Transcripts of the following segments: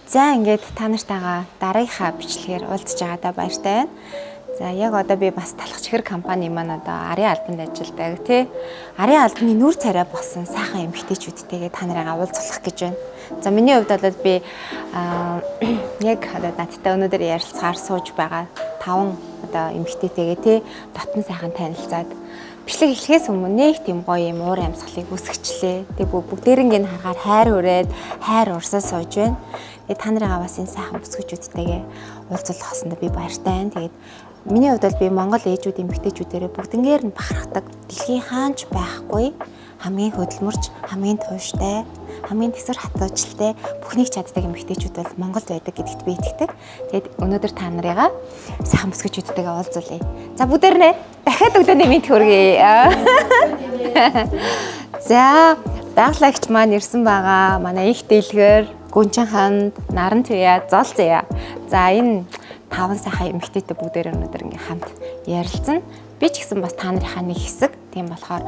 За ингээд та нартайгаа дараагийнхаа бичлэгээр уулзж байгаадаа баяртай байна. За яг одоо би бас талах чихэр компани маань одоо арын албанд ажилладаг тий. Арын албаны нүүр царай болсон сайхан эмэгтэйчүүдтэйгээ та нарыгаа уулзах гэж байна. За миний хувьд бол би яг одоо надтай өнөөдөр ярилцахаар сууж байгаа 5 одоо эмэгтэйтэйгээ тий дотн сайхан танилцаад бичлэг эхлэхээс өмнө нэг тийм гоё юм уур амьсгалыг үсгэчлээ. Тэг бүгдээринг нь харахаар хайр хүрээд хайр урсаа сууж байна. Тэгээд та нарыгаа бас энэ сайхан бүсгүүчүүдтэйгээ уулзах хоосонд би баяртай байна. Тэгээд миний хувьд бол би Монгол ээжүүд эмэгтэйчүүдээрээ бүгднгээр нь бахархдаг. Дэлхийн хаанч байхгүй хамгийн хөдөлмөрч, хамгийн тууштай, хамгийн тэсвэр хатуучльтай бүхнийг чаддаг эмэгтэйчүүд бол Монголд байдаг гэдэгт би итгэдэг. Тэгээд өнөөдөр та нарыгаа сайхан бүсгүүчүүдтэйгээ уулзуулъя. За бүгдээрнээ дахиад өглөөний мэд хүргэе. За байгалагч маань ирсэн байгаа. Манай их дэлгэр, Гүнчин ханд, Наран Туяа, Зол Зяа. За энэ 5 сайхан эмэгтэйтэй бүгдээр өнөөдөр ингээм хамт ярилцсан. Би ч гэсэн бас та нарынхаа нэг хэсэг. Тийм болохоор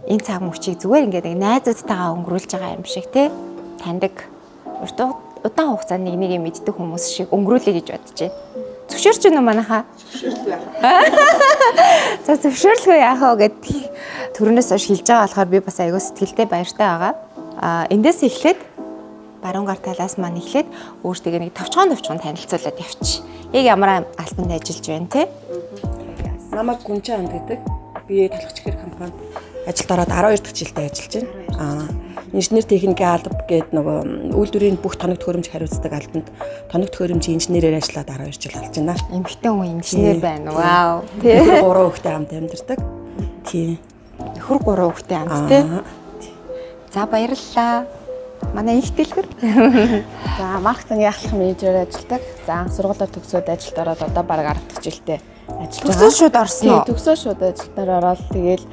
энэ цаг мөчийг зүгээр ингээд найзуудтайгаа өнгөрүүлж байгаа юм шиг тий таньдаг удаан хугацаанд нэг нэгэ мэддэг хүмүүс шиг өнгөрүүлэе гэж бодож байна. Зөвшөөрч гэнэ үү манайхаа? Зөвшөөрлөө яах. За зөвшөөрлөө яах вэ гэдэг төрнөөс хойш хэлж байгаа болохоор би бас аягүй сэтгэлдээ баяртай байгаа. Эндээс эхлээд баруун гар талаас маань эхлээд өөртөө нэг товчхон танилцуулаад явчих. Яг ямар албанд ажиллаж байна те? Намайг Гүнчин ханд гэдэг. Би талах чихэр компанид ажилд ороод 12 дахь жилдээ ажиллаж байна. Инженер техникийн алба гэдэг нөгөө үйлдвэрийн бүх тоног төхөөрөмж хариуцдаг албанд тоног төхөөрөмжийн инженерээр ажиллаад 12 жил болж байна. Эмэгтэй хүн инженер байна. Вау. Тий. 3 хүүхдээ хамт амьдардаг. Тий. Нөхөр 3 хүүхдээ хамт тий. За баярлалаа. Манай их дэлгэр. За маркетинг ахлах менежер ажилладаг. За анх сургуулаа төгсөөд ажилд ороод одоо бараг 10 дахь жилдээ ажиллаж байгаа. Төгсөөд шууд орсон уу? Төгсөөд шууд ажилдаар ороод тэгэл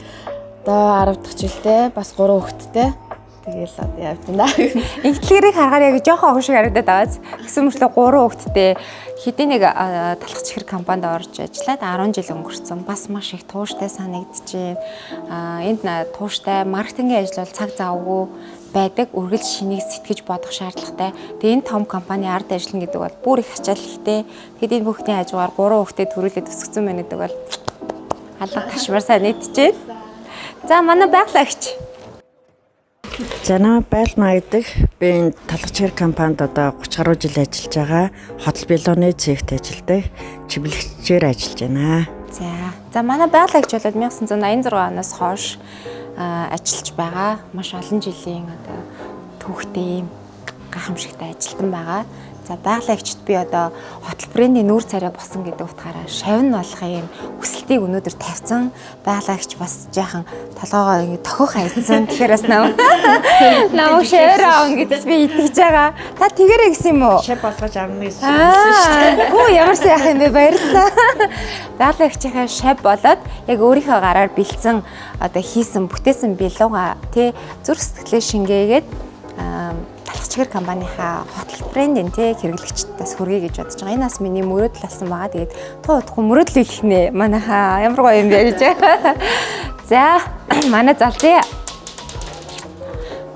одоо 10 дахь жилдээ бас 3 хүүхэдтэй. Тэгэл одоо явж байна. Их дэлгэрийг харахаар яг жоохон өвшиг харагдаад байгааз. Гэсэн мөртлөө 3 хүүхэдтэй хэдийн нэг талах чихэр компанид орж ажиллаад 10 жил өнгөрцөн. Бас маш их тууштай санагдчихээн. Энд тууштай маркетингийн ажил бол цаг завгүй байдаг, үргэлж шинийг сэтгэж бодох шаардлагатай. Тэгээ энэ том компани ард ажиллана гэдэг бол бүр их ачаал ихтэй. Тэгэхэд энэ бүхний хажуугаар 3 хүүхдээ төрүүлээд өсгсөн байна гэдэг бол халах ташмар санагдчихээн. За манай байгалагч. За намайг Байлмаа гэдэг. Би энэ талах чихэр компанид одоо 30 гаруй жил ажиллаж байгаа. Хотел Белоны цэгт ажилладаг. Чиглэгчээр ажиллаж байна. За манай байгалагч болоод 1986 оноос хойш ажиллаж байгаа. Маш олон жилийн одоо түүхтэй гайхамшигтай ажилтан байгаа. За байгалагчд би одоо хотел брендийн нүүр царай босон гэдэг утгаараа шавн болох юм хүсэлтийг өнөөдөр тавьсан. Байгалагч бас жаахан толгоогоо ингэ тохиох хайцсан. Тэгэхээр бас намайг шавраа он гэдэгт би итгэж байгаа. Та тэгэрэй гэсэн юм уу? Шав болгож авна гэсэн юм шүү. Хөө ямар сайхан юм бэ, баярлалаа. Байгалагчийнхаа шав болоод яг өөрийнхөө гараар бэлдсэн одоо хийсэн бүтээсэн билууга тий зүрх сэтгэлээ шингээгээд талах чихэр компанийнхаа хотел брендийн тий хэрэглэгчдээс хүргэе гэж бодож байгаа. Энэ бас миний мөрөөдөл болсон байгаа. Тэгээд туу удахгүй мөрөөдөл их нэ. Манайхаа ямар гоё юм бэ гэж. За манай Зол Зяа.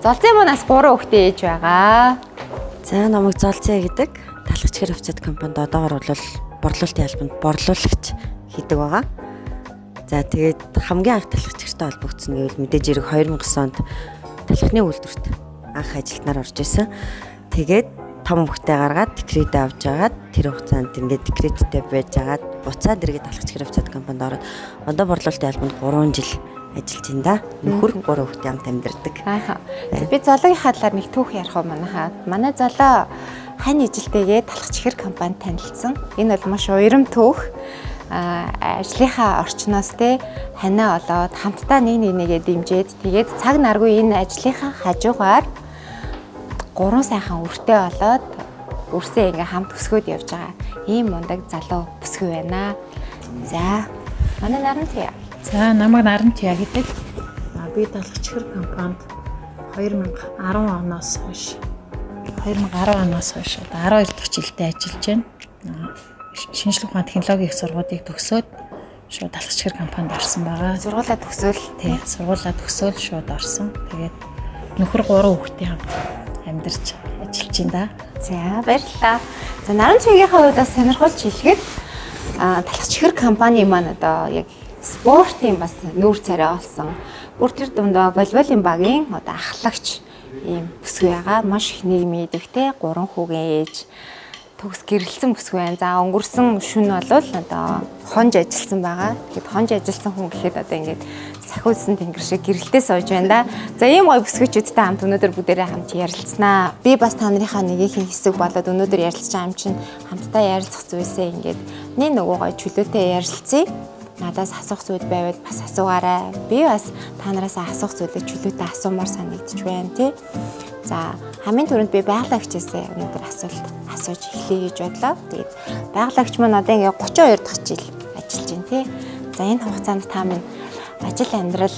Зол Зяа манаас 3 хүүхдээ ээж байгаа. За намайг Зол Зяа гэдэг. Талах чихэр офицер компанид одоогор бол борлуулалтын албанд борлуулагч хийдэг байгаа. За тэгээд хамгийн анх талах чихэртэй холбогдсон гэвэл мэдээж хэрэг 2009 онд талхны үйлдвэрт анх ажилтнаар орж исэн. Тэгээд том хүүхдээ гаргаад декрет авч агаад тэр хугацаанд ингээд декреттэй байж агаад буцаад эргээд талах чихэр офицер компанид ороод одоо борлуулалтын албанд 3 жил ажиллаж байна да. Нөхөр 3 хүүхдээ хамт амьдардаг. Би Зологийнхаа талаар нэг түүх ярих уу манайхаа. Манай Золоо хань ижилтэйгээ талах чихэр компанид танилцсан. Энэ бол маш уйрам түүх. Ажлынхаа орчноос те ханаа олоод хамтдаа нэг нэгээ дэмжиж тэгээд цаг наргүй энэ ажлынхаа хажуугаар 3 сайхан өртөө олоод өрсөө ингээ хамт өсгөөд явж байгаа. Ийм мундаг залуу бүсгүй байна. За манай Наран Туяа. За намайг Наран Туяа гэдэг. Би талах чихэр компанид 2010 оноос хойш 12 дахь жилдээ ажиллаж байна. Шинжлэх ухааны технологийн их сургуулийг төгсөөд шууд талах чихэр компанид орсон байгаа. Сургуулаа төгсөөл. Тий, сургуулаа төгсөөл шууд орсон. Тэгээд нөхөр 3 хүүхдээ хамт амьдарч ажиллаж байна да. За баярлалаа. За наран цэгийн хувьд бас сонирхолж хэлгээд талхач ихэр компани маань одоо яг спортын бас нүүр царай болсон. Бүр тэр дундаа волейболын багийн одоо ахлагч ийм бүсгүй байгаа. Маш их нийгмийн идэвхтэй 3 хүүгийн ээж төгс гэрэлсэн бүсгүй байна. За өнгөрсөн шөнө бол одоо хонж ажилласан байгаа. Тэгэхэд хонж ажилласан хүн гэхэд одоо ингээд сахиулсан тэнгэр шиг гэрэлтээ сууж байна да. За ийм гоё бүсгүйчүүдтэй хамт өнөөдөр бүгдээрээ хамт ярилцсанаа. Би бас та нарынхаа нэгийнхэн хэсэг болоод өнөөдөр ярилцж байгаа юм чинь хамтдаа ярилцах зүйлсээ ингээд нэг нөгөө гоё чөлөөтэй ярилцъя. Надаас асуух зүйл байвал бас асуугаарай. Би бас та нараас асуух зүйлээ чөлөөтэй асуумаар санагдчих байна тий. За хамгийн түрүүнд би байгалагчээсээ өнөөдөр асууж эхлэе гэж бодлоо. Тэгээд байгалагч маань одоо ингээ 32 дахь жил ажиллаж байна тий. За энэ хугацаанд та минь ажил амьдрал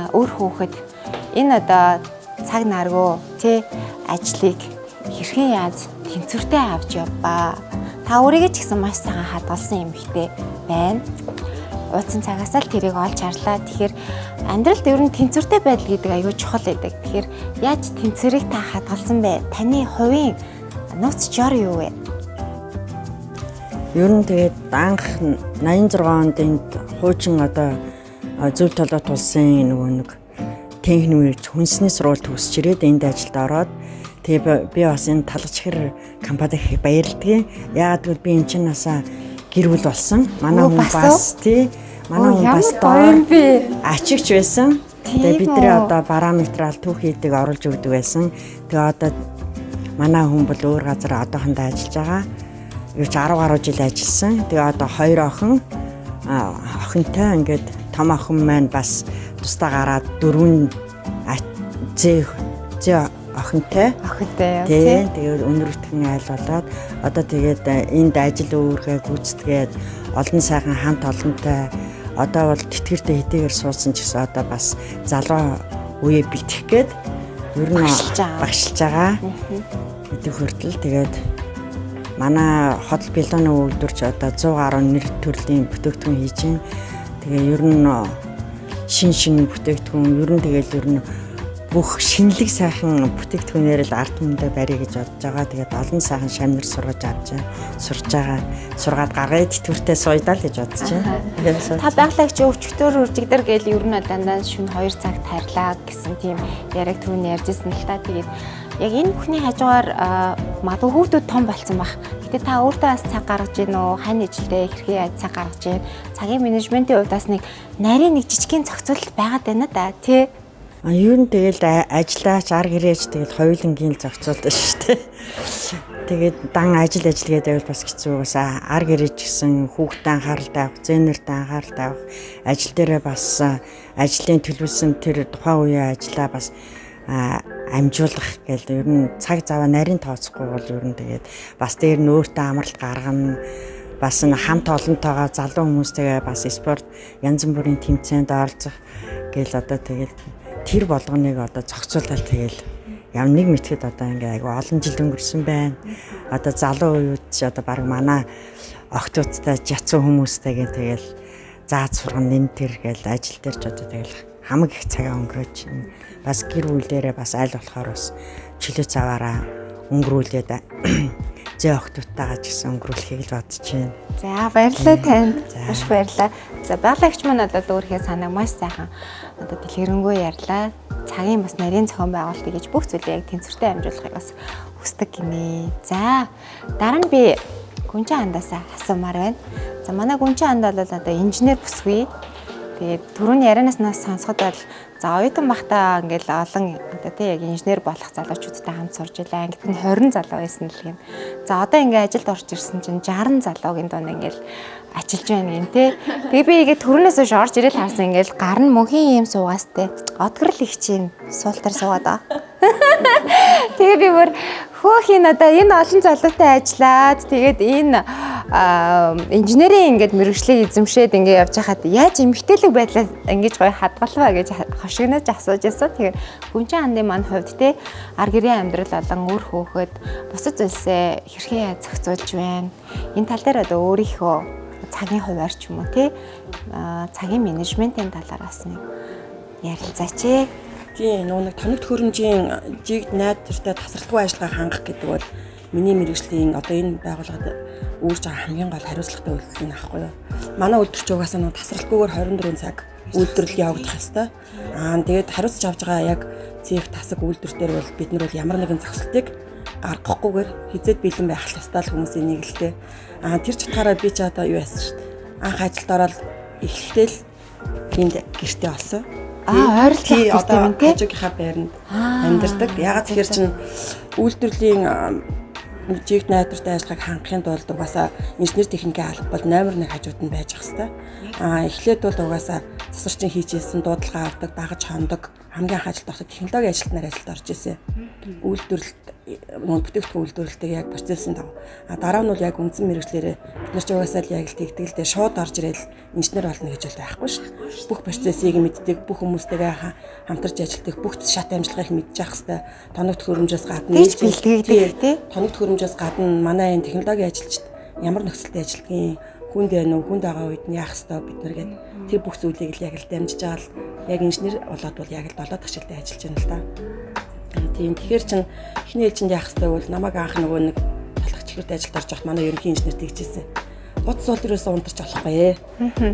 өөр хөөхд энэ одоо цаг наргүй тий ажлыг хэрхэн яаж тэнцвэртэй авч явбаа. Та өөрийгөө ч гэсэн маш сайхан хадгалсан юм ихтэй байна. Уудсан цагаас л тэрийг олж харлаа. Тэгэхээр амьдралд ер нь тэнцвэртэй байдал гэдэг аюул чухал байдаг. Тэгэхээр яаж тэнцвэрийг та хадгалсан бэ? Таны хувийн нууц жор юу вэ? Ер нь тэгээд анх 86 онд энд хуучин одоо зөв толгойд тулсан нөгөө нэг техникийн хүнсний сургууль төгсч ирээд энд ажилд ороод тэгээ би бас энэ талгач ихэр компанид их баярлагдгийг. Яагаад гэвэл би энэ чинь насаа гэр бүл болсон. Манай хүн бас тий манай хүн бас ачигч байсан. Тэгээ бидний одоо параметрал түүх хийдэг оруулж өгдөг байсан. Тэгээ одоо манай хүн бол өөр газар одоохондоо ажиллаж байгаа. Юу ч 10 гаруй жил ажилласан. Тэгээ одоо 2 охин охинтой ингээд том охин маань бас тусдаа гараад 4 зээ охинтой. тий. Тэгээд өнөртгөн айл болоод одоо тэгээд энд ажил өөргөө гүйцэтгээд олон сайхан хамт олонтой одоо бол тэтгэртэй хэдийгээр суудсан ч гэсэн одоо бас залуу үе бэлтгэх гээд ер нь багшилж байгаа. Хэдий хүртэл тэгээд манай хотл пилоны үйлдвэрч одоо 100 гаруй нэр төрлийн бүтээгдэхүүн хийж байна. Тэгээ ер нь шин бүтээгдэхүүн ер нь тэгэл ер нь бүх шинэлэг сайхан бүтээгдэхүүнээр л ард түмэндээ барья гэж бодож байгаа. Тэгээд олон сайхан шамнар сургаж авч сурж байгаа. Сургаад гаргаад тэтгэвртэй сууйдаа л гэж бодож байна. Та байгалагч өвчтөр үржигдэр гээл ер нь дандаа шөнө 2 цаг тарлаа гэсэн тийм яриг түрүүний ярьжсэн л та. Тэгээд яг энэ бүхний хажуугаар магадгүй хүүхдүүд том болсон баг. Гэтэ та өөртөө бас цаг гаргаж гин үү? Хань ижилдээ хэрхэн яаж цаг гаргаж гин? Цагийн менежментийн хувьд бас нэг нарийн нэг жижигхэн зохицуулалт байгаад байна да тий. Юу н тэгэл ажиллаач ар гэрээч тэгэл хоёулангийн зохицуулдаг шүү дээ. Тэгээд дан ажил гэдэг бас хэцүү бас ар гэрээч гэсэн хүүхдэд анхааралтай авах, зэнэрт анхааралтай авах, ажил дээрээ бас ажлын төлөвлөсөн тэр тухайн үеийн ажлаа бас амжуулах гэдэг ер нь цаг заваа нарийн тооцохгүй бол ер нь тэгээд бас дээр нь өөртөө амралт гаргана. Бас хамт олонтойгоо залуу хүмүүстэйгээ бас спорт янз бүрийн тэмцээнд оролцох гээл одоо тэгэл тэр болгоныг одоо зохицуулаад тэгэл ямар нэг мэтгэд одоо ингээ айгу олон жил өнгөрсөн байна. Одоо залуу үеуд ч одоо баг манай охтуудтай жацсан хүмүүстэйгээ тэгэл зааж сурган нэн тэр гээл ажил дээр ч одоо тэгэл хамаг их цагаа өнгөрөөж байна. Бас гэр бүл дээрээ бас аль болохоор бас чөлөө цаваараа өнгөрүүлээд зээ охтуудтайгаа ч гэсэн өнгөрүүлэхийг л бодож байна. За баярлалаа танд. Маш баярлалаа. За байгалагч маань одоо өөрийнхөө санааг маш сайхан одоо дэлгэрэнгүй ярьлаа. Цагийн бас нарийн зохион байгуулалт гэж бүх зүйлээ яг тэнцвэртэй амжуулахыг бас хүсдэг гинэ. За дараа нь би Гүнжин андаасаа асуумаар байна. За манай Гүнжин анд бол одоо инженер бүсгүй. Тэгээд түрүүний ярианаас сонсоход бол за оюутан бахта ингээл олон одоо тий яг инженер болох залуучуудтай хамт сурж илаа. Ангид нь 20 залуу байсан л юм. За одоо ингээ ажилд орж ирсэн чинь 60 залуугийн дунд ингээл ажиллаж байна гин тий. Тэгээ би игээ түрүүнээс хойш орж ирэл харсан ингээл гар нь мөнхийн юм суугаастай. Одгорл их чинь суултар суугаад аа. Тэгээ би бүр хөөхин одоо энэ олон залуутай ажиллаад тэгээд энэ инженерийн ингээд мэрэгчлийг эзэмшээд ингээд явж хахад яаж эмгтээлэг байдлаа ингэж гоё хадгалваа гэж хошигнож асууж байсан. Тэгэхээр Гүнжин андын маань хувьд те ар гэрийн амьдрал болон үр хөөхөд бусад зүйлсээ хэрхэн яаж зохицуулж байна. Энэ тал дээр одоо өөрийнхөө цагийн хуваар ч юм уу те цагийн менежментийн талаараас нэг ярилцаач. Тийм нэг тоног төхөөрөмжийн жигд найдвартай тасралтгүй ажиллагаа хангах гэдэг бол миний мэргэжлийн одоо энэ байгууллагад үүрж байгаа хамгийн гол хариуцлагатай үйлдэл нь аахгүй юу. Манай үйлдвэрч угаасаа нэг тасралтгүйгээр 24 цаг үйлдвэрлэл явагдах ёстой. Тэгээд хариуцж авж байгаа яг цех тасаг үйлдвэр дээр бол бид нар бол ямар нэгэн зогсолтыг гаргахгүйгээр хизээд бэлэн байх ёстой л хүмүүсийн нийгэлтэй. Тэр ч утгаараа би ч одоо юу яасан шүү дээ. Анх ажилд ороод эхлэхдээ л энд гэртээ олсон. Ойролцоо одоо хажуугийнхаа байранд амьдардаг. Ягаад тэгэхээр чин үйлдвэрлэлийн жигд найдвартай ажиллагааг хангахын тулд угаасаа инженер техникийн алба бол номер 1 хажууд нь байж ах хэвээр. Эхлээд бол угаасаа засварчин хийжсэн дуудлагаа авдаг, дагаж хондог, хамгийн анх ажилд ороход технологийн ажилтнаар ажилд орж ирсэн. Үйлдвэрлэлт бүтээгдэхүүн үйлдвэрлэлтэйг яг процессын дав. Дараа нь бол яг үндсэн мэргэжлэрээ бид нар ч угаасаа л яг л тэгтгэлдээ шууд орж ирэл инженер болно гэж бол байхгүй шүү дээ. Бүх процессыг мэддэг, бүх хүмүүстэйгээ хамтарч ажилтдаг, бүх шат амжилтыг мэдж явах хэвээр. Тоног төхөөрөмжөөс гадна бэлтгэдэг тий. Тоног төхөөрөмжөөс гадна манай энэ технологийн ажилчид ямар нөхцөлтэй ажилдгийг хүнд байна уу, хүнд байгаа үед нь яах хэвээр бид нар гээд тэр бүх зүйлийг л яг л дамжиж байгаа л яг инженер болоод бол яг л 7 дахь жилдээ ажиллаж байна л да. Тийм тэгэхээр чин эхний ээлжинд яах хэвээр бол намайг анх нөгөө нэг талхах чихрт ажилд орж явах манай ерөнхий инженер тэгжсэн. Утас бол ерөөсөө унтарч болохгүй.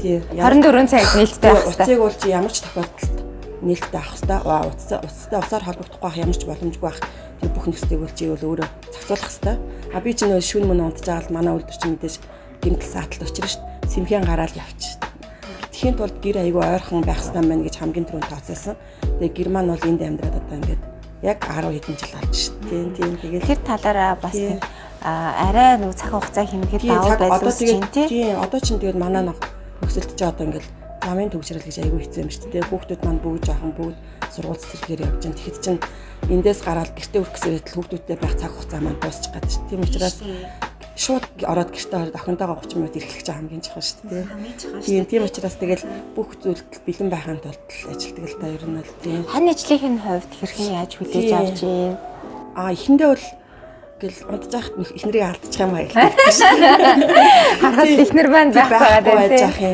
Тийм 24 цаг нээлттэй байх хэрэгтэй. Уцыг бол чи ямар ч тохиолдолд нээлттэй авах хэрэгтэй. Уцтай усаар холбогдохгүй байх ямар ч боломжгүй байх. Тэр бүх нөхцөлийг бол чи бол өөрөө зохицуулах хэрэгтэй. Би ч нөө шүн мөн унтж байгаа л манай үйлдвэрч мэдээж гэмтэл сааталт учрна шүү дээ. Сэмхэн гараал явчих. Тэхийн тулд гэр айгүй ойрхон байх хэрэгтэй байна гэж хамгийн түрүүнд тооцоолсон. Тэгээ гэр маань бол энд амьдраад одоо ингээд яг 10 хэдэн жил болж шүү дээ. Тийм тэгээд тэр талаараа бас арай нэг цаг хугацаа хэмнэхэд даваа байлгүй чинь тийм одоо чинь тэгээд манай нөхцөлд ч одоо ингээд замын төгсрөл гэж айгүй хэцүү юм шүү дээ. Хүүхдүүд маань бүгд жоохон бүгд сургууль цэцэрлэгээр явж байна. Тэгэхэд чинь эндээс гараад гэртээ өрөх гэсээр хүүхдүүдтэй байх цаг хугацаа маань дуусчих гээд шүү. Тийм учраас шууд ороод гэртээ ороод охинтойгоо 30 минут ирэхлэх чинь хамгийн чухал шүү дээ. Тийм учраас тэгэл бүх зүйлд бэлэн байхын тулд ажилтдаг л та ер нь бол тийм. Хань ажлын хувьд хэрхэн яаж хүлээж авч юм? Эхэндээ бол гэл унтж яхад эхнэрийг алдчих юм аа. Харахад эхнэр маань байх юм.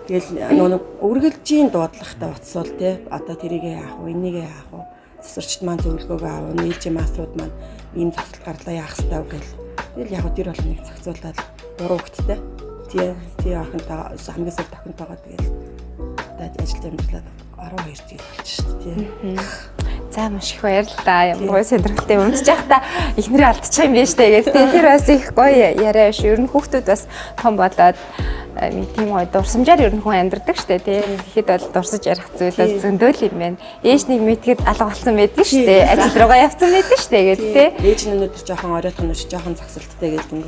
Тэгэл нөгөө үргэлжийн дуудлагатай утсвал тий одоо тэрийгээ яах вэ, энийгээ яах вэ? Засварчд маань зөвлөгөөгөө аав, нийлжийн маасрууд маань ийм зохицол гарлаа яах хэрэгтэй вэ гэл. Тэгэл яг тэр бол нэг зохицуулаад 3 хүүхэдтэй. Тий охинтойгоо хамгийн сүүлд охинтойгоо тэгэл одоо ажилд амжуулаад 12 жил болж шүү дээ. За маш их баярлалаа. Ямар гоё сонирхолтой өмсөж явахдаа эхнэрээ алдчих юм байна штэ гэдэг. Тэр бас их гоё яриа ш. Ер нь хүүхдүүд бас том болоод нэг тийм гоё дурсамжаар ер нь хүн амьдардаг штэ тий. Тэгэхэд бол дурсаж ярих зүйл бол зөндөөл юм байна. Ээж нэг мэдгээд алга болсон байдаг штэ. Ажил руугаа явцсан байдаг штэ гэдэг тий. Ээж нь өнөөдөр жоохон оройтхон нүш жоохон зогсолттой гэдэг юм.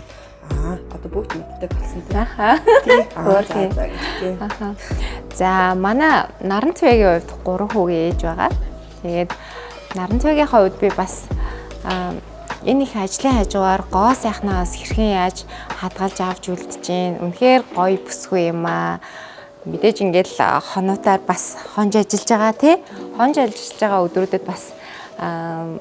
Одоо бүгд мэддэг болсон тий. За манай Наранцвэгийн хувьд 3 хүүгийн ээж байгаа. Тэгээд Наранцвэгийнхаа хувьд би бас энэ их ажлын хажуугаар гоо сайхнаас хэрхэн яаж хадгалж авч үлдэж гин. Үнэхээр гоё бүсгүй юм аа. Мэдээж ингээл хонотоор бас хонж ажиллаж байгаа тий. Хонж ажиллаж байгаа өдрүүдэд бас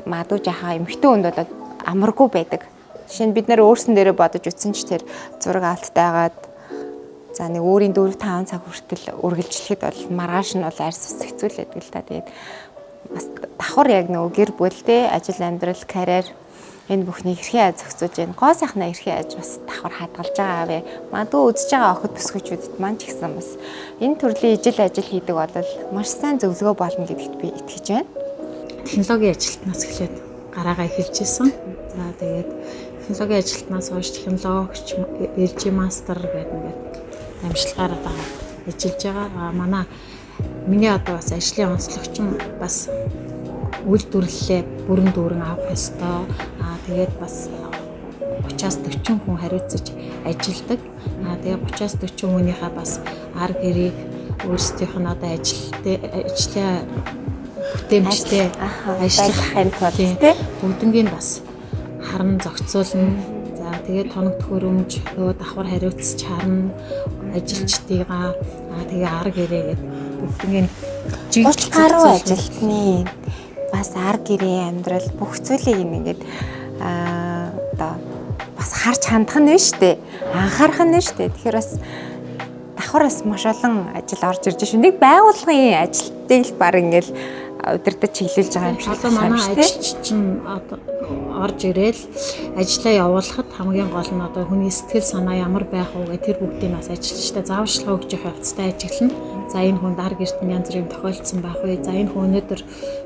мадуу жахаа эмхтэн хүнд бол амаргүй байдаг. Жишээ нь бид нэр өөрсөн дээрээ бодож утсан ч тэр зураг алтайгаад за нэг өөрийн 4-5 цаг хүртэл үргэлжлэхэд бол маргааш нь бол арьс ус хэцүүлээд гэл та. Тэгээд бас давхар яг нөгөө гэр бүл те ажил амьдрал карьер энэ бүхний хэрхэн зохицуулж байна. Гоо сайхнаа хэрхэн аж бас давхар хадгалж байгаа авэ. Мадуу үзэж байгаа охид бүсгүйчүүдэд маань ч гэсэн бас энэ төрлийн ижил ажил хийдэг бол маш сайн зөвлөгөө болно гэдэгт би итгэж байна. Технологийн ажилтнаас эхлээд гараагаа эхэлж исэн. За тэгээд технологийн ажилтнаас хойш технологич LG Master гэдэг ингээд амжилтгаар одоо ажиллаж байгаа. Манай миний одоо бас ажлын онцлогч нь бас үйлдвэрлэлээ бүрэн дүүрэн авах ёстой. Тэгээд бас 30-40 хүн хариуцаж ажилдаг. Тэгээд 30-40 хүнийхээ бас ар гэрийг өөрсдийнх нь одоо ажлаа бүтээмжтэй ажиллах юм тул бүгднийг бас харан зохицуулна. За тэгээд тоног төхөөрөмж давхар хариуцж харна ажилчдыгаа тэгээ ар гэрээгээд бүгднийг 30 гаруй ажилтны бас ар гэрээ амьдрал бүх зүйлийг ингээд одоо бас харж хандах нь шүү дээ. Анхаарах нь шүү дээ. Тэгэхээр бас давхараас маш олон ажил орж ирж шүү. Нэг байгууллагын ажилтныг л баг ингээл удирдах чиглүүлж байгаа юм шиг Одоо манай ажилч чинь одоо орж ирээл ажлаа явуулахад хамгийн гол нь одоо хүний сэтгэл санаа ямар байх вэ гэх тэр бүгдийг бас ажилчтай зааварчилгаа өгч явах явцтай ажиглана. За энэ хүн дар гэрт нь янз бүрийн тохиолдсон байх вэ? За энэ хүн өнөөдөр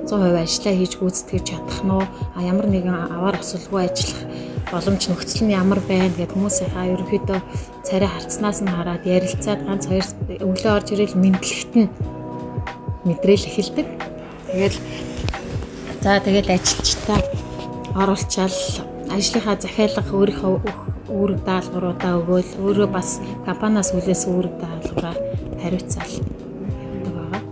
100% ажиллаа хийж гүйцэтгэж чадах нь уу? А ямар нэгэн аваар осолгүй ажиллах боломж нөхцөл нь ямар байна гэдэг хүмүүсийнхаа ерөнхийдөө царай харцнаас нь хараад ярилцаад ганц хоёр өглөө орж ирээл мэдлэгт нь мэдрээл эхэлдэг. Тэгэл ажилчтай оруулчаал ажлынхаа захиалга өөрийнхөө үүрэг даалгавруудаа өгөөл өөрөө бас компаниас хүлээс үүрэг даалгавраа хариуцаал явдаг байгаа.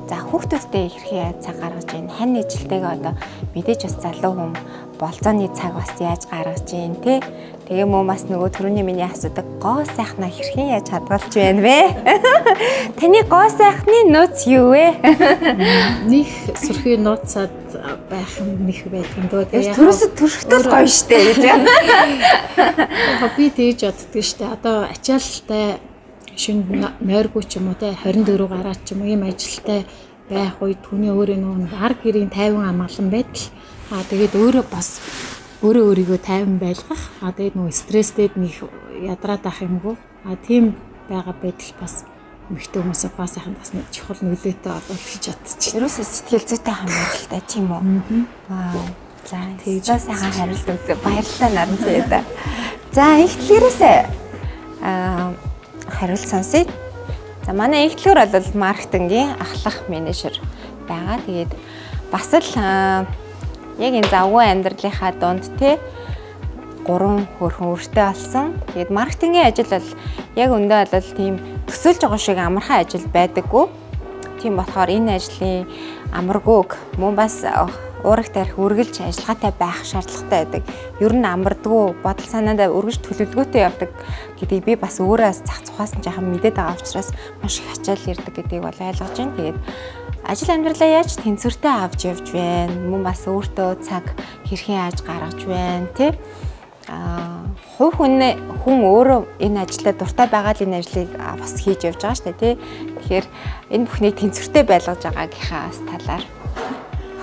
За хүүхдүүдтэй хэрхэн цаг гаргаж ийн хань нийжилтэйгээ одоо мэдээж бас залуу хүн болцооны цаг бас яаж гаргаж ийн те. Тэгээ мөн бас нөгөө түрүүний миний асуудаг гоо сайхнаа хэрхэн яаж хадгалж байна вэ? Таны гоо сайхны нууц юу вэ? Них сүрхийн нууцад байх нэх байдаг дөө. Тэгээ Төрөөсөд төрөхтэй л гоё штэ гэж. яг би тэгж боддөг штэ. Одоо ачаалалтай шинэ нойргүй ч юм уу те 24 гараад ч юм уу ийм ажилтай байх үед түүний өөрөө нөгөө арга гэрийн тайван амгалан байтал тэгээд өөрөө бас өөрийгөө тайван байлгах тэгээд нөгөө стресстэд нэг ядраад ах юмгүй тийм байгаа байдал бас эмэгтэй хүмүүсийн гоо сайхан бас нэг чухал нөлөөтэй болов гэж бодчих. Ерөөсөө сэтгэл зүйтэй хамааралтай тийм үү? Вау. За тэгж сайхан хариулт өгөө. Баярлалаа наран заяа. За ихтлэрээсээ хариулт сонсъё. За манай ихтлэр бол маркетингийн ахлах менежер байгаа. Тэгээд бас л яг энэ завгүй амьдралынхаа дунд те 3 хөрхөн өртөө болсон. Тэгээд маркетингийн ажил бол яг өндөө бол тийм төсөөлж байгаа шиг амархан ажил байдаггүй. Тийм болохоор энэ ажлын амаргүйг мөн бас уурах тарих үргэлж ажиллагаатай байх шаардлагатай байдаг. Ер нь амардгүй бодол санаандаа үргэлж төлөвлөгөөтэй явдаг гэдгийг би бас өөрөөс зах цухаас нь жаахан мэдээд байгаа учраас маш их ачаал ирдэг гэдгийг бол ойлгож байна. Тэгээд ажил амьдралаа яаж тэнцвэртэй авч явж байна? Мөн бас өөртөө цаг хэрхэн яаж гаргаж байна, тий? Хувь хүн өөрөө энэ ажлаа дуртай байгаа л энэ ажлыг бас хийж явж байгаа шүү дээ, тий? Тэгэхээр энэ бүхнийг тэнцвэртэй байлгаж байгаагийнхаа талаар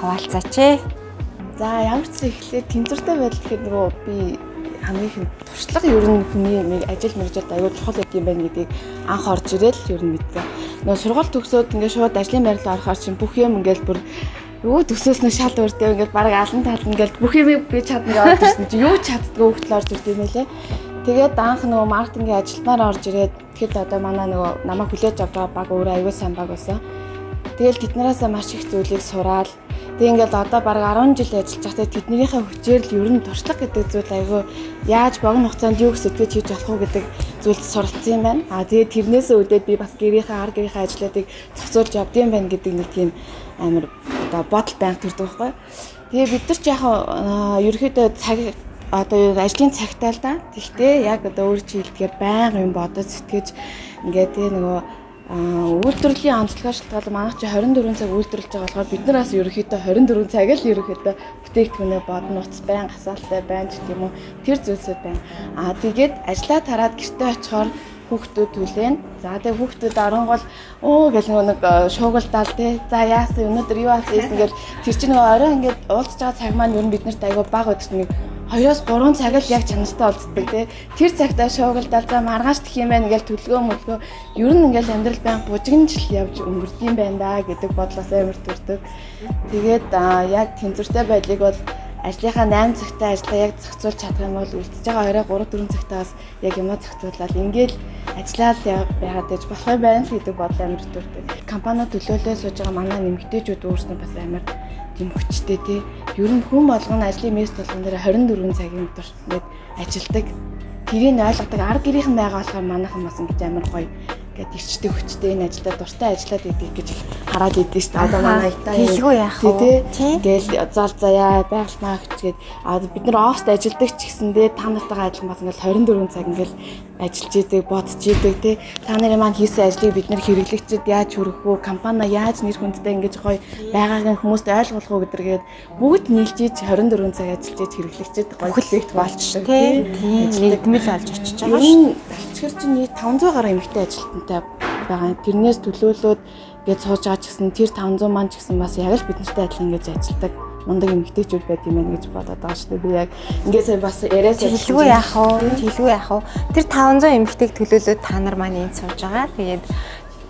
хаваалцаач ээ. За ямар ч ихлээр тэнцвэртэй байдал гэхэд нөгөө би хамгийн их туршлага ер нь хүний ажил мэргэжилд аюул чухал гэдэг юм байна гэдгийг анх орж ирэл ер нь мэдээ. Нөгөө сургууль төгсөөд ингээд шууд ажлын байрлал орохоор чинь бүх юм ингээд бүр юу төсөөснөө шал өрдөө ингээд баг алан талд ингээд бүх юм би чадна гэж орж ирсэн чи юу чаддгүй хөлтөл орж ирд юм байлээ. Тэгээд анх нөгөө маркетингийн ажилтнаар орж ирээд тэгэхэд одоо манай нөгөө намайг хүлээж авч байгаа баг өөрөө аюул сайн баг байсан. Тэгэл тэднээсээ маш их зүйлийг сураад тэг ингээд одоо баг 10 жил ажиллаж байхдаа тэднийхээ хүчээр л ер нь туршлага гэдэг зүйл айгүй яаж богино хугацаанд юу гэсэдгээ хийж болох уу гэдэг зүйлд суралцсан юм байна. Тэгээд тэрнээсээ үүдээд би бас гэрийнхээ ар гэрийнхээ ажлуудыг зохицуулж явдсан байна гэдэг нэг тийм амар одоо бодол байнга төрдөг байхгүй. Тэгээ бид нар ч яг ерөөхдөө цаг одоо ажлын цагтаа л да. Тэгтээ яг одоо өөр чи хэлдгээр байнга юм бодож сэтгэж ингээд тэгээ нөгөө үйлдвэрлэлийн онцлогоор шалтгаалan манайх чи 24 цаг үйлдвэрлэж байгаа болохоор бид нар бас ерөөхдөө 24 цаг л ерөөхдөө бүтээгдэхүүнээ бодно уц байн гасаалтай байна ч гэдэм үү тэр зүйлсүүд байна. Тэгээд ажлаа тараад гэртээ очихоор хүүхдүүд түлээн. За тэгээ хүүхдүүд оронгол гэл нэг шуугилдаал те. За яасан өнөөдөр юу болсон гэхээр тэр чинь нөгөө орой ингээд уулзж байгаа цаг маань ер нь биднэрт айгүй бага байдаг нэг 2-3 цаг л яг чанартай уулздаг те. Тэр цагтаа шуугилдаал за маргааш тэх юм байна ингээл төлгөө ер нь ингээл амьдрал байн бужигнжил явж өнгөрдөг юм байна да гэдэг бодлоос амар төрдөг. Тэгээд яг тэнцвэртэй байдлыг бол ажлынхаа 8 цагтаа ажлаа яг зохицуулж чадах юм бол үлдчихэж байгаа орой 3-4 цагтаас яг юмаа зохицуулаад ингээл ажиллаад байгаад байж болох юм байна гэдэг бодол амар төрдөг. Компаниуд төлөөлөө сууж байгаа манай нэмэгтэйчүүд өөрснөө бас амар тийм хүчтэй тий. Ер нь хүн болгоно ажлын мест болгон дээр 24 цагийн өдөр нэг ажилдаг. Тэрийг ойлгодог арга гэрийнхэн байгаа болохоор манайхан бас ингэж амар гоё гэт ирчдэг хүчтэй энэ ажилдаа дуртай ажиллаад идэг гэж хараад идэв шүү дээ. Одоо манай хэлгүй яах вэ? Тэгэл зал заяа байгальмаа гэчгээд бид нар оффист ажилдаг ч гэсэндээ та нартайгаа адилхан бас ингээл 24 цаг ингээл ажиллаж идэг, бодож идэг тий. Та нарын маань хийсэн ажлыг бид нар хэрэглэгчид яаж хүргэх вэ? Компани яаж нэр хүндтэй ингэж гоё байгаагийн хүмүүст ойлгуулах уу гэдэргээд бүгд нийлж иж 24 цаг ажиллаж иж хэрэглэгчид гоё хүлээгдэх болчих тий. Тийм нэгдмэл олж очиж байгаа шүү. талхчгэр чинь нийт 500 гаруй эмэгтэй ажилтнтай байгаа. Тэрнээс төлөөлөөд ингээд сууж байгаа ч гэсэн тэр 500 маань ч гэсэн бас яг л бид нартай адилхан ингэж ажилдаг мундаг эмэгтэйчүүд байт юм байна гэж бодоод байгаа шүү дээ. Би яг ингээд сайн бас яриасаа Тэлгүй яах вэ? Тэлгүй яах вэ? Тэр 500 эмэгтэйг төлөөлөөд та нар маань энд сууж байгаа. Тэгээд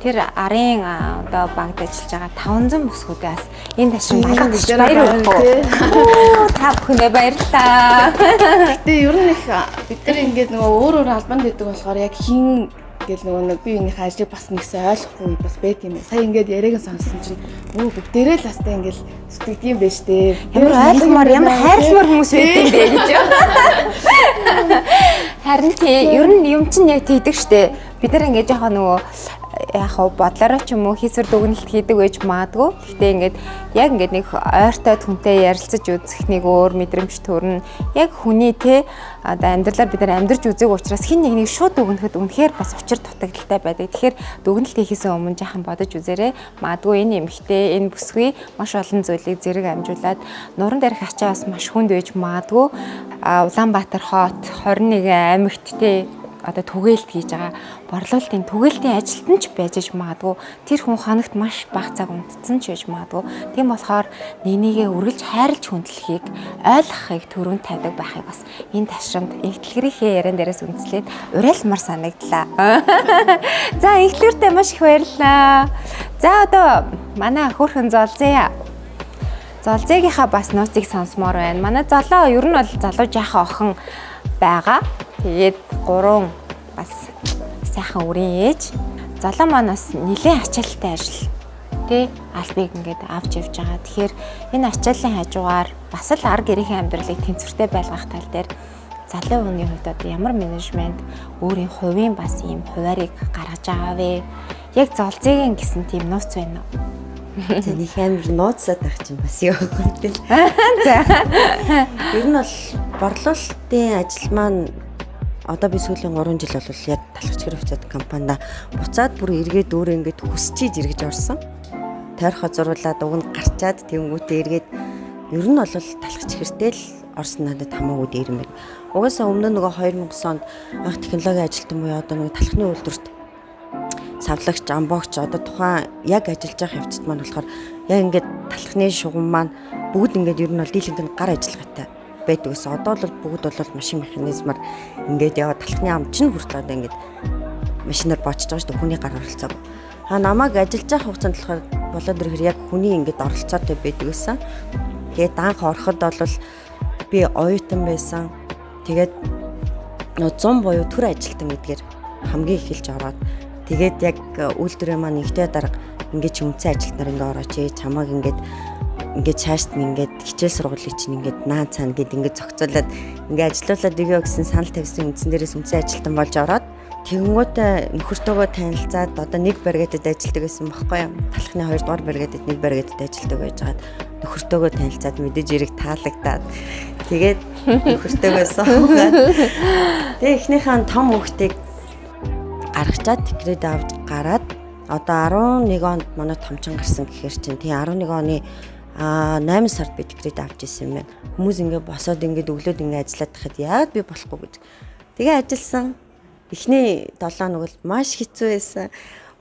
тэр арын одоо багт ажиллаж байгаа 500 бүсгүүдээс энэ ташин багт баяр уу. Та бүхэндээ баярлалаа. Гэтэ ер нь их бид нар ингээд нөгөө өөр албанд байдаг болохоор яг хин гэл нөгөө нэг би энийхээ ажлыг бас нэгсээ ойлгохгүй бас байт юм. Сая ингээд яриаг сонссон чинь бүгдээрээ л хастай ингээд зүтгэдэг юм байна штэ. Ямар ойлгомоор ямар хайрламар хүмүүс байд юм бэ гэж. Харин тий ер нь юм чинь яг тийдэг штэ. Бид нар ингээд жоохон нөгөө яг бодлороо ч юм уу хийсвэр дүгнэлт хийдэг байж маадгүй. Гэхдээ ингээд яг ингээд нэг ойртой хүнтэй ярилцаж үзэх нэг өөр мэдрэмж төрнө. Яг хүний те одоо амьдралаар бид нар амьдарч үзег учраас хин нэг шууд дүгнэхэд үнэхээр бас учир дутагдaltaй байдаг. Тэгэхээр дүгнэлт хийхээс өмнө жаахан бодож үзээрэй. Маадгүй энэ эмхтэй энэ бүсгүй маш олон зүйлийг зэрэг амжуулаад нуран дээрх ачаа бас маш хүнд байж маадгүй. Улаанбаатар хот 21 аймагт те одоо түгээлт хийж байгаа борлуулалтын түгээлтийн ажилтан ч байж магадгүй тэр хүн хоногт маш бага цаг унтцсан ч байж магадгүй тийм болохоор нэгнийгээ үргэлж хайрлж хүндлэхийг ойлгохыг төрөнд тавьдаг байхыг бас энэ ташрамд ихтлгэрийнхээ яриан дээрээс үндэслээд уриалмар санагдлаа. За ихтлгэртэй маш их баярлалаа. За одоо манай хөөрхөн золзээ золзээгийнхаа бас нууцыг сонсомоор байна. Манай залуу ер нь бол залуу жаахан охин байгаа. Тэгээд 3 бас сайхан үрийн ээж. Залуу маань бас нэлээд ачаалттай ажил. Тэ албыг ингээд авч явж байгаа. Тэгэхээр энэ ачааллын хажуугаар бас л ар гэрийн амьдралыг тэнцвэртэй байлгах тал дээр залуу хүний хувьд одоо ямар менежмент өөрийн хувийн бас ийм хуваарийг гаргаж байгаа вэ? Яг золзээгийн гэсэн тийм нууц байна уу? За нэг амар нууцсаад байх чинь бас юу гэмтэй. За. Ер нь бол борлуулалтын ажил маань одоо би сүүлийн 3 жил бол яг талхчгэр офицер компанида буцаад бүр эргээд өөрөө ингээд хүсчиж эргэж орсон. Тойрхоо зуруулаад уг нь гарчаад тэнгүүтээ эргээд ер нь бол талхчгэртэй л орсон надад хамаагүй дээр юм байна. Угаасаа өмнө нөгөө 2009 онд анх технологийн ажилтан буюу одоо нөгөө талхны үйлдвэрт савлагч, амбогч одоо тухайн яг ажиллаж байгаа хавцад маань болохоор яг ингээд талхны шугам маань бүгд ингээд ер нь бол дийлэнх гар ажиллагаатай байдаг ус. Одоо бол бүгд бол машин механизмаар ингээд яваад талхны ам чинь хүртэл одоо ингээд машинаар боочж байгаа шүү дээ, хүний гар оролцоог. Намайг ажиллаж байгаа хугацаанд болохоор болоод ирэхээр яг хүний ингээд оролцоотой байдаг байсан. Тэгээд анх ороход бол би оюутан байсан. Тэгээд 100 буюу төр ажилтан гэдгээр хамгийн эхэлж ороод тэгээд яг үйлдвэрээ маань ихтэй дарга ингээд үнцэн ажилтнаар ингээд орооч чамааг ингээд цаашд нь ингээд хичээл сургуулийг чинь ингээд наан цаана гэд ингээд зохицуулаад ингээд ажилуулад өгөө гэсэн санал тавьсан үндсэн дээрээс үнцэн ажилтан болж ороод тэгэнгүүтээ нөхөртөөгөө танилцаад одоо нэг бригадад ажилладаг гэсэн бохоггүй юм. Талхны 2 дугаар бригадад нэг бригадад ажилладаг байжгаад нөхөртөөгөө танилцаад мэдээж эрэг таалагдаад тэгээд нөхөртөөгөө суугаад тэгээд эхнийхэн том хүүхдийг гаргачаад декрет авч гараад одоо 11 онд манай томчин гарсан гэхээр чинь тий 11 оны 8 сард би декрет авч ирсэн юм байна. Хүмүүс ингээд босоод ингээд өглөөд ингээд ажиллаад тахад яагаад би болохгүй гэж. Тэгээ ажилласан. Эхний 7 хоног бол маш хэцүү байсан.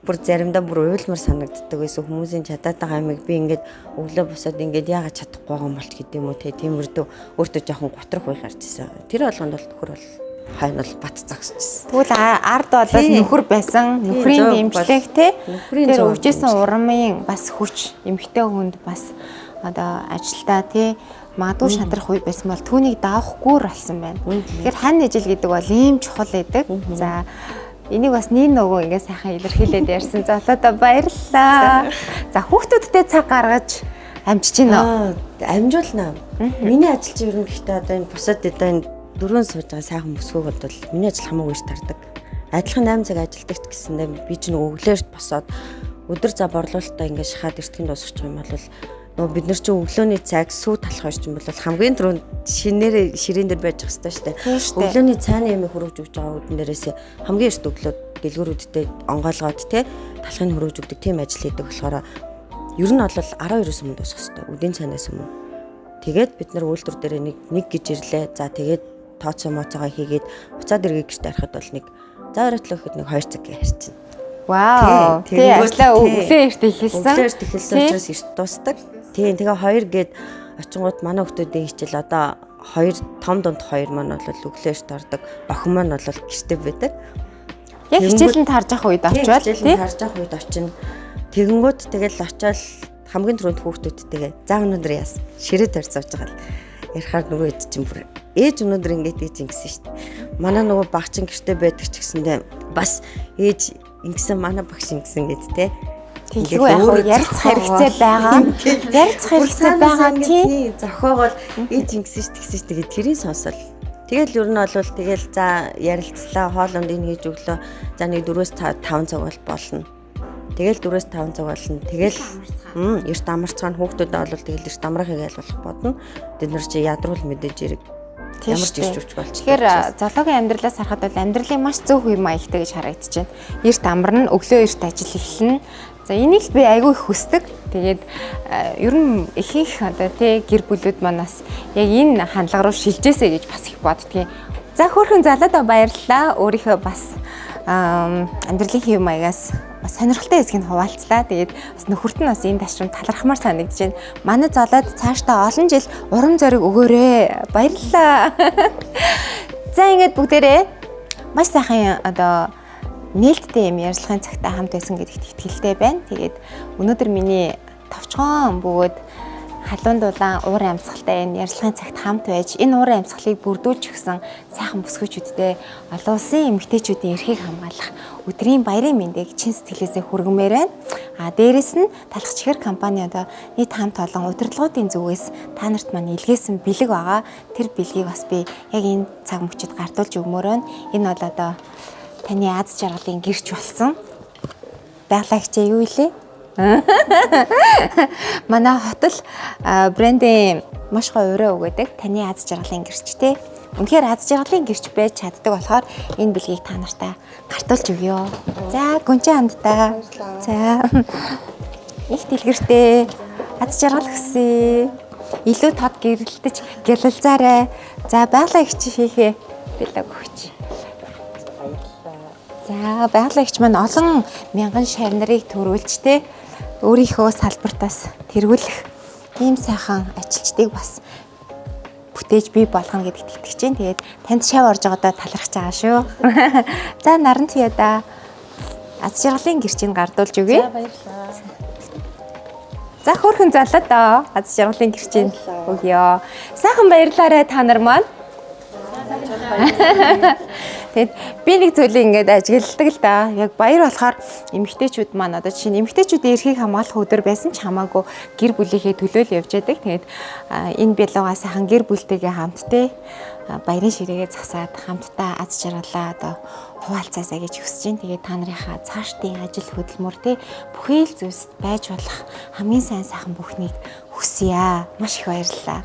Бүр заримдаа бүр уйлмар санагддаг байсан. Хүмүүсийн чадаад байгаа юмыг би ингээд өглөө босоод ингээд яагаад чадахгүй байгаа юм болч гэдэг юм уу те. Тиймэрдүү өөртөө жоохон готрох байх гарч ирсэн. Тэр болгонд бол нөхөр бол хайн бол бат загсчихсан. Тэгвэл ард бол нөхөр байсан. Нөхрийн дэмжлэг те. Тэр өвчээсэн урамын бас хүч эмэгтэй хүнд бас одоо ажилдаа те магадгүй шатрах үе байсан бол түүнийг даахгүй болсон байна. Тэгэхээр хань ижил гэдэг бол ийм чухал байдаг. За энийг бас нэг нөгөө ингээд сайхан илэрхийлээд ярьсан. За одоо баярлалаа. За хүүхдүүдтэй цаг гаргаж амжиж гинэ. Амжуулнаа. Миний ажил чинь ер нь гэхдээ одоо энэ бусад одоо энэ дөрөв сууж байгаа сайхан бүсгүйг бол миний ажил хамаагүй их тардаг. Адилхан 8 цаг ажилдаг ч гэсэндээ би ч нэг өглөөш босоод өдөр за борлуулалтаа ингээд шахаад эртхэн дуусчих юм бол нөгөө бид нар чинь өглөөний цаг сүү талах хоёр ч юм бол хамгийн түрүүнд шинээр ширээн дээр байж байгаа хэрэгтэй шүү дээ. Өглөөний цайны ямиг хөрвж өгч байгаа үдэн дээрээс хамгийн эрт өглөө дэлгүүрүүдтэй онгойлгоод те талхыг хөрвж өгдөг тийм ажил хийдэг болохоор ер нь бол 12-оос өмнө дуусах хэрэгтэй. Үдийн цайнаас өмнө. Тэгээд бид нар үйлдвэр дээр нэг гэж ирлээ. За тэгээд тооцоо моцоогоо хийгээд буцаад эргээ гэрт арихад бол нэг За оройтлоо гэхэд нэг 2 цаг ярьчихна. Вау. Тий, Тэ тэгэнгүүт ажлаа тий. өглөө эрт эхэлсэн. Өглөө эрт эхэлсэн Тий. учраас эрт дуусдаг. Тийм тэгээ 2 гээд очингууд манай хүмүүсийн хичээл одоо 2 том дунд 2 маань бол өглөө эрт ордог. Охин маань бол гэртээ байдаг. Яг хичээлэнд харж явах үед очивол тий. Хичээлэнд харж явах үед очино. Тэгэнгүүт тэгэл очиод хамгийн түрүүнд хүүхдүүдтэйгээ за өнөөдөр яасан. Ширээ тарь сууж байгаа л ярихаар нөгөө ээж чинь бүр ээж өнөөдөр ингэж гэж ингэсэн шүү дээ. Манай нөгөө багчин гэртээ байдаг ч гэсэндээ бас ээж ингэсэн манай багш ингэсэн гэд те. Тэгэхгүй яг хөө ярилцах хэрэгцээ байгаа. Ярилцах хэрэгцээ байгаа тий. Зохиогоол ээж ингэсэн ш тэгсэн ш тэгээд тэрийг сонсол. Тэгэл ер нь бол тэгэл за ярилцлаа хоолонд энэ хийж өглөө за нэг 4-5 цаг бол болно. Тэгэл 4-5 цаг болно. Тэгэл эрт амарцгаан хүүхдүүдэд бол тэгэл эрт амрахыг айлуулах бодно. Тэд нар чи ядруул мэдээж ирэг. Ямар ч ирч үч болчих. Тэгэхээр зоологийн амьдралаас харахад бол амьдралын маш зөв үе маягтай гэж харагдаж байна. Эрт амарна, өглөө эрт ажил эхэлнэ. За энийг л би айгүй их хүсдэг. Тэгээд ер нь ихэнх одоо тий гэр бүлүүд манаас яг энэ хандлага руу шилжээсэй гэж бас их боддгийн. За хөөрхөн залуудаа баярлалаа. Өөрийнхөө бас амьдралын хэв маягаас бас сонирхолтой хэсгийг хуваалцлаа. Тэгээд бас нөхөрт нь бас энэ ташрам талархмаар санагдаж байна. Манай залууд цаашдаа олон жил урам зориг өгөөрэй. Баярлалаа. За ингээд бүгдээрээ маш сайхан одоо нээлттэй юм ярилцлагын цагтаа хамт байсан гэдэгт итгэлтэй байна. Тэгээд өнөөдөр миний товчхон бөгөөд халуун дулаан уур амьсгалтай энэ ярилцлагын цагт хамт байж энэ уур амьсгалыг бүрдүүлж өгсөн сайхан бүсгүйчүүдтэй олон улсын эмэгтэйчүүдийн эрхийг хамгаалах өдрийн баярын мэндийг чин сэтгэлээсээ хүргэмээр байна. Дээрэс нь талхачихэр компани одоо нийт хамт олон удирдлагуудын зүгээс та нарт маань илгээсэн бэлэг байгаа. Тэр бэлгийг бас би яг энэ цаг мөчид гартуулж өгмөр байна. Энэ бол одоо таны аз жаргалын гэрч болсон. Байгалаа хичээ юу илээ? Манай хотол брендийн маш гоё өрөө өгööдэг. Таны аз жаргалын гэрчтэй. Үнэхээр аз жаргалын гэрч байж чаддаг болохоор энэ бэлгийг та нартай гартуулж өгье. За гүнжин хамтдаа. За. Их дэлгэртэй аз жаргал хүсье. Илүү тод гэрэлтэж гялалзаарай. За байгалаа хичээ хийхээ. Бэлэг өгч. За байгалагч маань олон мянган шар нарыг төрүүлж те өөрийнхөө салбартаас тэргүүлэх ийм сайхан ажилчдыг бас бүтээж бий болгоно гэдэгт итгэж байна. Тэгээд танд шав орж байгаадаа талархаж байгаа шүү. За наран туяада аз жаргалын гэрчийг гардуулж өгье. За баярлалаа. За хөөрхөн залаад аа аз жаргалын гэрчийг өгье. Сайхан баярлаарай та нар маань. Тэгэд би нэг зүйлийг ингээд ажигладаг л да. Яг баяр болохоор эмэгтэйчүүд маань одоо чинь эмэгтэйчүүдийн эрхийг хамгаалах өдөр байсан ч хамаагүй гэр бүлийнхээ төлөөл явж байдаг. Тэгээд энэ бэлугаа сайхан гэр бүлтэйгээ хамт те баярын ширээгээ засаад хамтдаа аз жаргалаа одоо хуваалцаасаа гэж хүсэж байна. Тэгээд та нарынхаа цаашдын ажил хөдөлмөр те бүхий л зүйлс байж болох хамгийн сайн сайхан бүхнийг хүсье. Маш их баярлалаа.